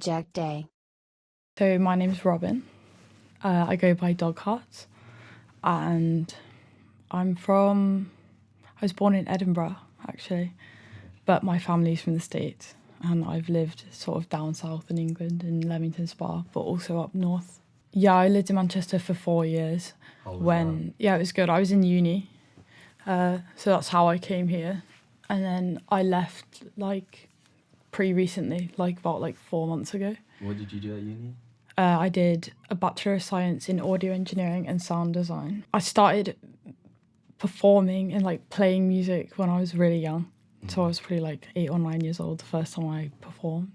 Project Day. So my name's Robin. I go by Doghearts, and I was born in Edinburgh, actually, but my family's from the States, and I've lived sort of down south in England, in Leamington Spa, but also up north. Yeah, I lived in Manchester for 4 years. How was that? Yeah, it was good. I was in uni, so that's how I came here. And then I left, pretty recently, about 4 months ago. What did you do at uni? I did a Bachelor of Science in Audio Engineering and Sound Design. I started performing and playing music when I was really young. So I was probably 8 or 9 years old the first time I performed.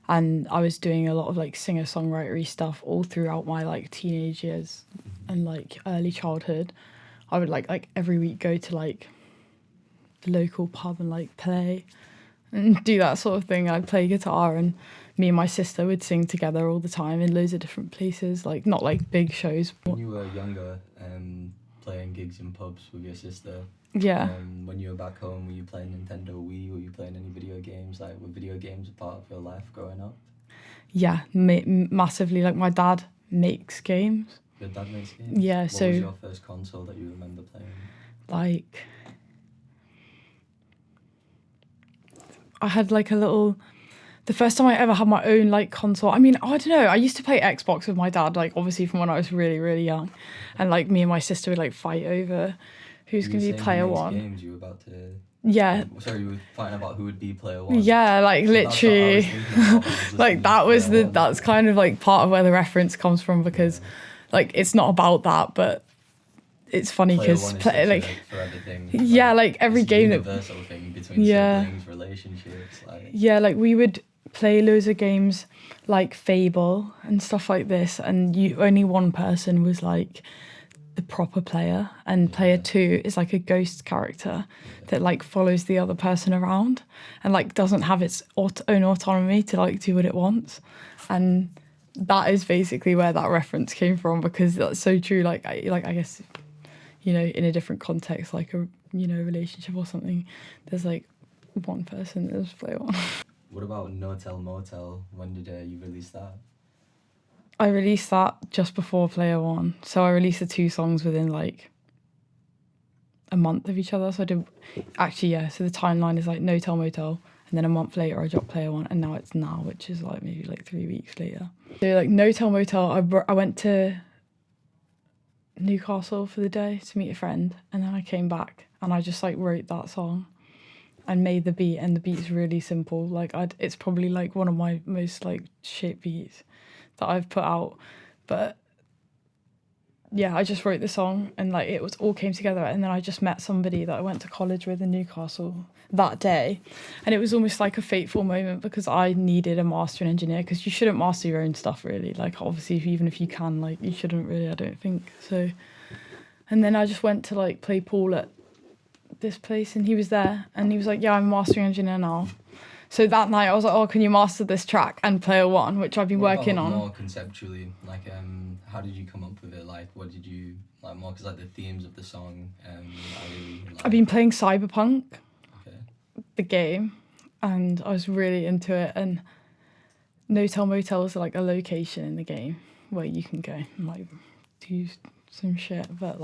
And I was doing a lot of singer-songwritery stuff all throughout my teenage years and early childhood. I would every week go to the local pub and play and do that sort of thing. I'd play guitar, and me and my sister would sing together all the time in loads of different places, not big shows. When you were younger, playing gigs in pubs with your sister, Yeah. When you were back home, were you playing Nintendo Wii? Were you playing any video games? Were video games a part of your life growing up? Yeah, massively. My dad makes games. Your dad makes games? Yeah, What so was your first console that you remember playing? I had the first time I ever had my own console. I mean, I don't know. I used to play Xbox with my dad, obviously from when I was really, really young, and me and my sister would fight over who's going to be player one. Games you were about to. Yeah. Sorry, you were fighting about who would be player one. Yeah, literally. That's kind of part of where the reference comes from, because it's not about that, but it's funny because for everything. Yeah, every game that universal thing between siblings, relationships. Yeah, we would play loads of games like Fable and stuff like this, and only one person was the proper player, and player 2 is a ghost character that follows the other person around and doesn't have its own autonomy to do what it wants. And that is basically where that reference came from, because that's so true. I guess, in a different context, a relationship or something, there's one person that does player one. What about No Tell Motel? When did you release that? I released that just before player one. So I released the 2 songs within a month of each other. So I did, actually, yeah. So the timeline is No Tell Motel, and then a month later I dropped player one, and now it's Now, which is maybe 3 weeks later. So No Tell Motel, I went to Newcastle for the day to meet a friend, and then I came back and I just wrote that song and made the beat, and the beat's really simple. It's probably one of my most shit beats that I've put out, but yeah, I just wrote the song, and it was all came together. And then I just met somebody that I went to college with in Newcastle that day, and it was almost a fateful moment, because I needed a mastering engineer, because you shouldn't master your own stuff really, obviously even if you can, you shouldn't really, I don't think so. And then I just went to play pool at this place, and he was there, and he was yeah, I'm a mastering engineer now. So that night I was oh, can you master this track and player one, which I've been working on. More conceptually, how did you come up with it? What did you more? Because the themes of the song, I really I've been playing Cyberpunk, okay, the game, and I was really into it. And No Tell Motel is a location in the game where you can go and do some shit, but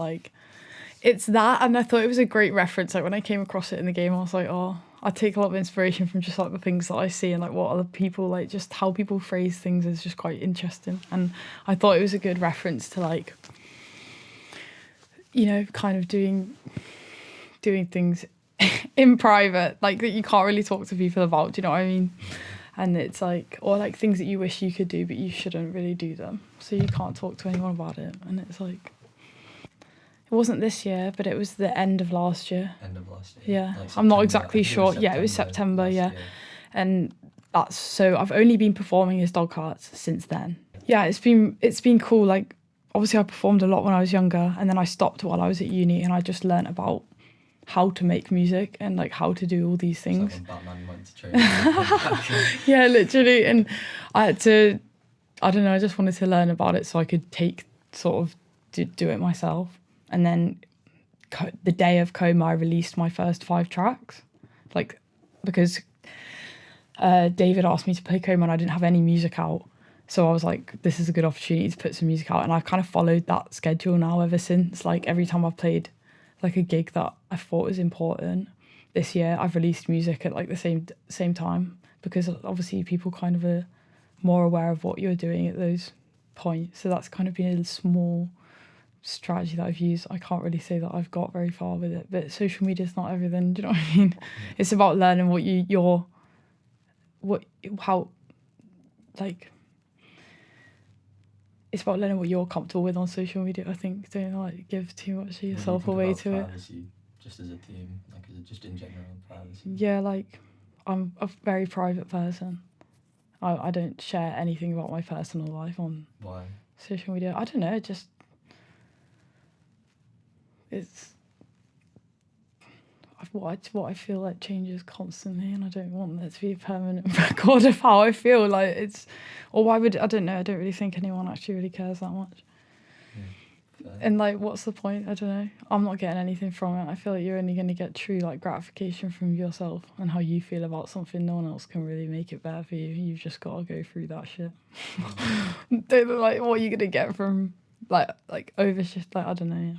it's that. And I thought it was a great reference. When I came across it in the game, I was oh, I take a lot of inspiration from just the things that I see, and what other people just how people phrase things is just quite interesting. And I thought it was a good reference to kind of doing things in private, that you can't really talk to people about. Do you know what I mean? And it's or things that you wish you could do, but you shouldn't really do them, so you can't talk to anyone about it. And it's it wasn't this year, but it was the end of last year. End of last year. Yeah, I'm not exactly sure. Yeah, it was September. Yeah, and that's so I've only been performing as Doghearts since then. Yeah, it's been cool. Obviously I performed a lot when I was younger, and then I stopped while I was at uni, and I just learnt about how to make music and how to do all these things. It's when Batman went to train. Yeah, literally, and I had to. I don't know. I just wanted to learn about it so I could do it myself. And then the day of KOMA, I released my first 5 tracks, because David asked me to play KOMA and I didn't have any music out. So I was like, this is a good opportunity to put some music out. And I've kind of followed that schedule now ever since. Like every time I've played like a gig that I thought was important this year, I've released music at like the same time, because obviously people kind of are more aware of what you're doing at those points. So that's kind of been a small strategy that I've used. I can't really say that I've got very far with it, but social media is not everything. Do you know what I mean? It's about learning it's about learning what you're comfortable with on social media. I think don't like give too much of yourself away to it. Privacy, just as a team, like just in general, privacy. Yeah, like I'm a very private person. I don't share anything about my personal life on Why? social media. I don't know, just it's what I feel like changes constantly, and I don't want there to be a permanent record of how I feel. Like or why would, I don't know, I don't really think anyone actually really cares that much. Yeah, and like, what's the point? I don't know. I'm not getting anything from it. I feel like you're only going to get true like gratification from yourself and how you feel about something. No one else can really make it better for you. You've just got to go through that shit. Like, what are you going to get from like overshift? Like, I don't know.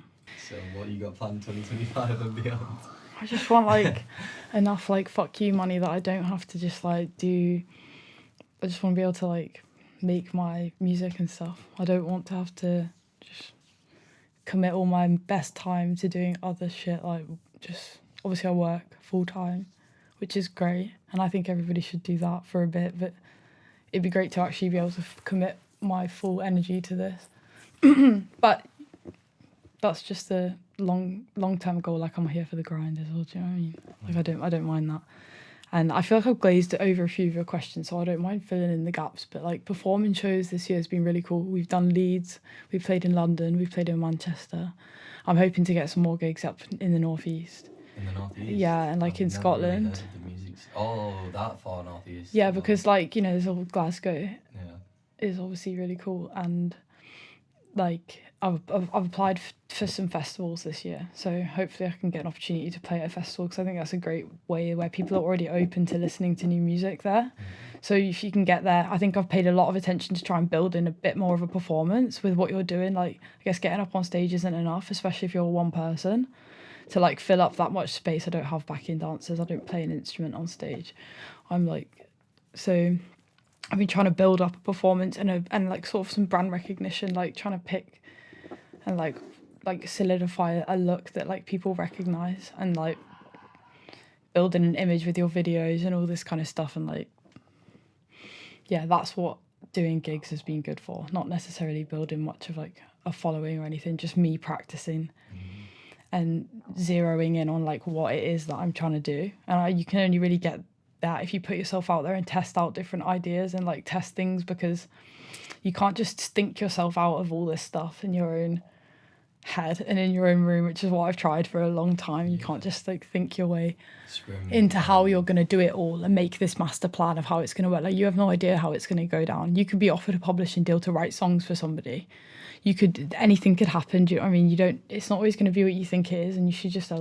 So what you got planned 2025 and beyond? I just want like enough like fuck you money that I don't have to just like do. I just want to be able to like make my music and stuff. I don't want to have to just commit all my best time to doing other shit. Like, just obviously I work full time, which is great, and I think everybody should do that for a bit, but it'd be great to actually be able to commit my full energy to this. But that's just a long-term goal. Like, I'm here for the grind as well, do you know what I mean? Like, I don't mind that. And I feel like I've glazed over a few of your questions, so I don't mind filling in the gaps. But like, performing shows this year has been really cool. We've done Leeds, we've played in London, we've played in Manchester. I'm hoping to get some more gigs up in the northeast. In the northeast? Yeah, and like in Scotland. Really heard the music. Oh, that far northeast. Yeah, because like, you know, there's all Glasgow. Yeah. Is obviously really cool, and like I've applied for some festivals this year, so hopefully I can get an opportunity to play at a festival, because I think that's a great way where people are already open to listening to new music there. So if you can get there, I think I've paid a lot of attention to try and build in a bit more of a performance with what you're doing. Like, I guess getting up on stage isn't enough, especially if you're one person, to like fill up that much space. I don't have backing dancers, I don't play an instrument on stage. I'm like, so I've been trying to build up a performance and like sort of some brand recognition, like trying to pick and like solidify a look that like people recognize, and like building an image with your videos and all this kind of stuff. And like, yeah, that's what doing gigs has been good for. Not necessarily building much of like a following or anything, just me practicing and zeroing in on like what it is that I'm trying to do. And you can only really get that if you put yourself out there and test out different ideas and like test things, because you can't just think yourself out of all this stuff in your own head and in your own room, which is what I've tried for a long time. You can't just like think your way into how you're going to do it all and make this master plan of how it's going to work. Like, you have no idea how it's going to go down. You could be offered a publishing deal to write songs for somebody. Anything could happen. Do you know what I mean? It's not always going to be what you think it is, and you should just be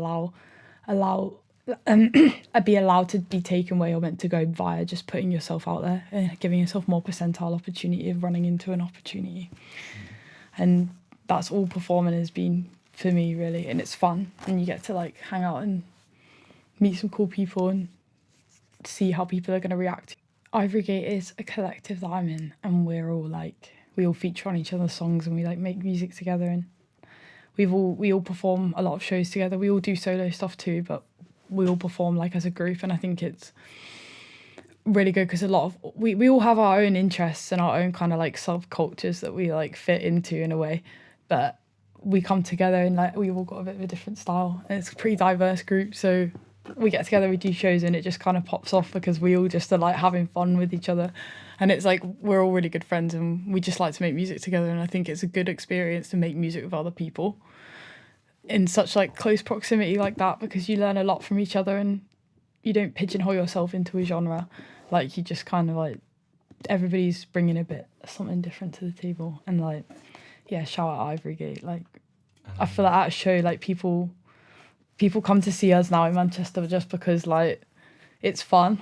allowed to be taken where you're meant to go via just putting yourself out there and giving yourself more percentile opportunity of running into an opportunity. And that's all performing has been for me, really. And it's fun, and you get to like hang out and meet some cool people and see how people are going to react. Ivory Gate is a collective that I'm in, and we all feature on each other's songs, and we like make music together, and we all perform a lot of shows together. We all do solo stuff too, but we all perform like as a group, and I think it's really good because we all have our own interests and our own kind of like subcultures that we like fit into in a way, but we come together and like we've all got a bit of a different style, and it's a pretty diverse group. So we get together, we do shows, and it just kind of pops off because we all just are like having fun with each other, and it's like we're all really good friends and we just like to make music together. And I think it's a good experience to make music with other people in such like close proximity like that, because you learn a lot from each other and you don't pigeonhole yourself into a genre. Like, you just kind of like, everybody's bringing a bit something different to the table. And like, yeah, shout out Ivory Gate. Like, I feel like at a show, like people come to see us now in Manchester just because like it's fun.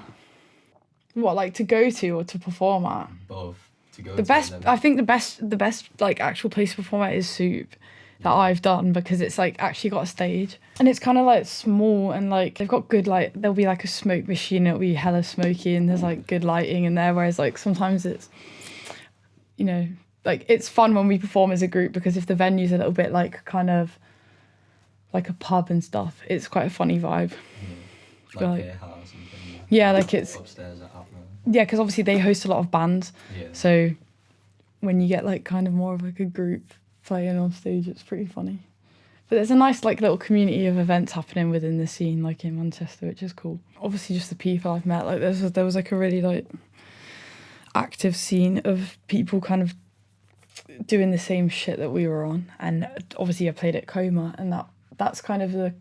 What, like to go to or to perform at? Both. To go The to best, them. I think the best like actual place to perform at is Soup that I've done, because it's like actually got a stage and it's kind of like small, and like they've got good, like there'll be like a smoke machine, it'll be hella smoky, and there's like good lighting in there, whereas like sometimes it's, you know, like it's fun when we perform as a group, because if the venue's a little bit like kind of like a pub and stuff, it's quite a funny vibe. Like like- a house and things. Yeah, like it's, Upstairs at Atma. yeah, because obviously they host a lot of bands, Yeah. so when you get like kind of more of like a group playing on stage, it's pretty funny. But there's a nice like little community of events happening within the scene, like in Manchester, which is cool. Obviously just the people I've met, like there was like a really like active scene of people kind of doing the same shit that we were on. And obviously I played at KOMA, and that's kind of the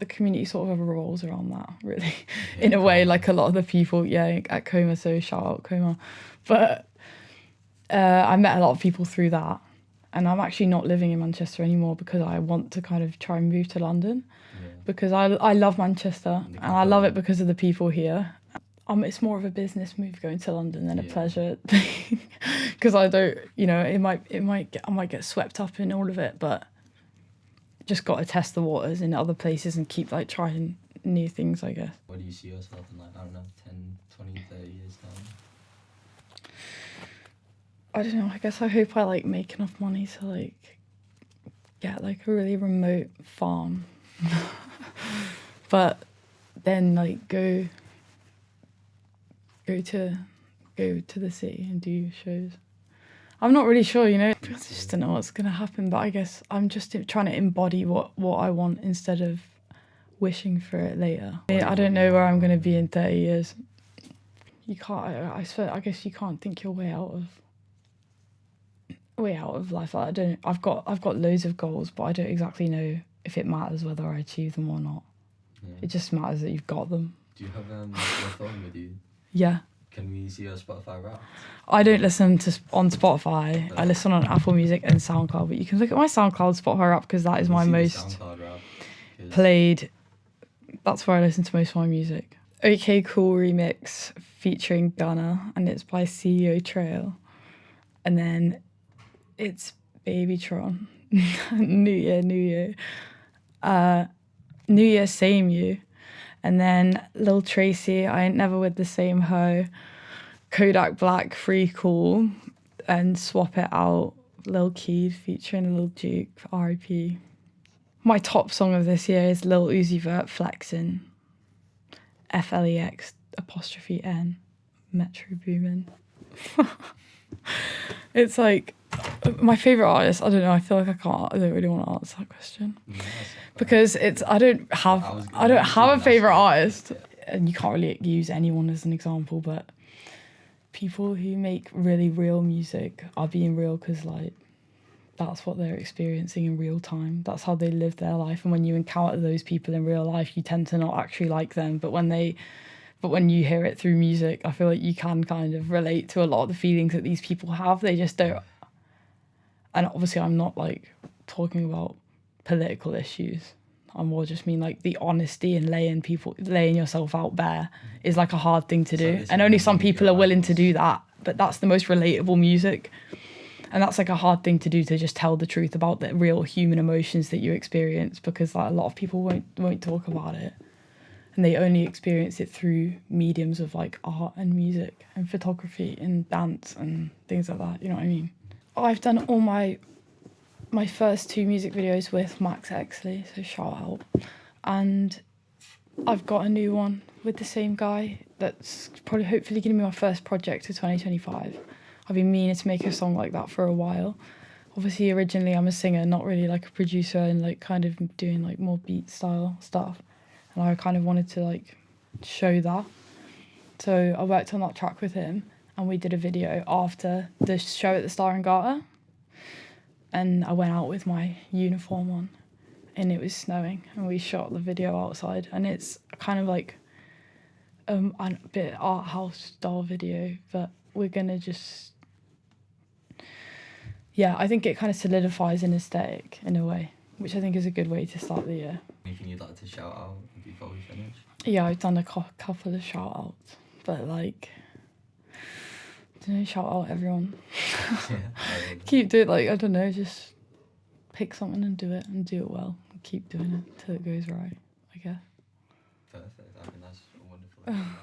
community sort of revolves around that, really. Yeah, in a way, KOMA. like a lot of the people, at KOMA, so shout out KOMA. But I met a lot of people through that. And I'm actually not living in Manchester anymore, because I want to kind of try and move to London, because I love Manchester and I love it because of the people here. It's more of a business move going to London than a pleasure thing, because I don't, you know, I might get swept up in all of it, but just got to test the waters in other places and keep like trying new things, I guess. Where do you see yourself in, like, I don't know, 10, 20, 30 years time? I don't know, I guess I hope I like make enough money to like get like a really remote farm but then like go to the city and do shows. I'm not really sure, you know, I just don't know what's gonna happen, but I guess I'm just trying to embody what I want instead of wishing for it later. I don't know where I'm gonna be in 30 years. You can't, I swear, I guess you can't think your way out of life. Like, I've got loads of goals, but I don't exactly know if it matters whether I achieve them or not. Yeah. It just matters that you've got them. Do you have your phone with you? Yeah. Can we see your Spotify Wrapped? I don't listen on Spotify. I listen on Apple Music and SoundCloud, but you can look at my SoundCloud Spotify Wrapped, because that is my most played. That's where I listen to most of my music. OK Cool remix featuring Gunna, and it's by CEO Trail. And then it's Babytron. New Year. New Year, Same You. And then Lil Tracy, I Ain't Never With the Same Hoe. Kodak Black, Free Cool. And Swap It Out, Lil Keed featuring Lil Duke, R.I.P. My top song of this year is Lil Uzi Vert, Flexin'. FLEX''N, Metro Boomin. It's like my favourite artist. I don't know, I feel like I don't really want to answer that question. Because I don't have a favourite artist. And you can't really use anyone as an example, but people who make really real music are being real because like that's what they're experiencing in real time. That's how they live their life. And when you encounter those people in real life, you tend to not actually like them. But when you hear it through music, I feel like you can kind of relate to a lot of the feelings that these people have. They just don't. And obviously I'm not like talking about political issues. I more just mean like the honesty and laying yourself out bare is like a hard thing to do. And only some people are willing to do that. But that's the most relatable music. And that's like a hard thing to do, to just tell the truth about the real human emotions that you experience, because like a lot of people won't talk about it. And they only experience it through mediums of like art and music and photography and dance and things like that. You know what I mean? I've done all my first 2 music videos with Max Exley, so shout out. And I've got a new one with the same guy that's probably hopefully gonna be my first project of 2025. I've been meaning to make a song like that for a while. Obviously, originally I'm a singer, not really like a producer, and like kind of doing like more beat style stuff. And I kind of wanted to like show that. So I worked on that track with him, and we did a video after the show at the Star and Garter. And I went out with my uniform on, and it was snowing, and we shot the video outside. And it's kind of like a bit art house style video, but we're gonna just, I think it kind of solidifies an aesthetic in a way, which I think is a good way to start the year. Anything you'd like to shout out before we finish? Yeah, I've done a couple of shout outs, but like don't know, shout out everyone. Yeah. Keep doing, like, I don't know, just pick something and do it well. And keep doing it till it goes right, I guess. Perfect. I mean, that's a wonderful.